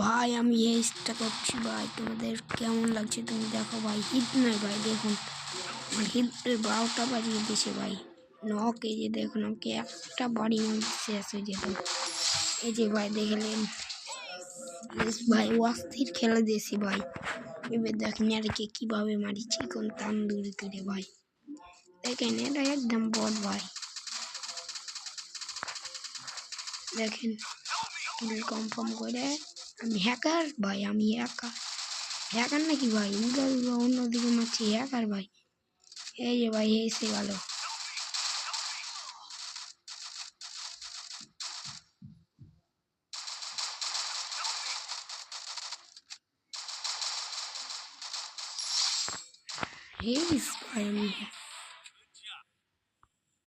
ভাই আমি এইটা করছি ভাই, তোমাদের কেমন লাগছে তুমি দেখো ভাই। হিট নয় ভাই, দেখুন আমার হিট 12টা বাজিয়ে দিয়েছে ভাই। নক এই যে দেখুন আমাকে একটা বাড়ি শেষ হয়ে যেত। এই যে ভাই দেখলেন ভাই অস্থির খেলা দিয়েছি ভাই। এবার দেখেন এটাকে কীভাবে মারিছি কোন তান্দুরি করে ভাই। দেখেন এটা একদম বট ভাই। দেখেন কিল কনফার্ম করে আমি হ্যাকার ভাই, আমি হ্যাকার নাকি ভাই? উড়া উড়া অন্যদিকে মারছি হ্যাকার ভাই। এই যে ভাই এসে গেল। ভাই আমি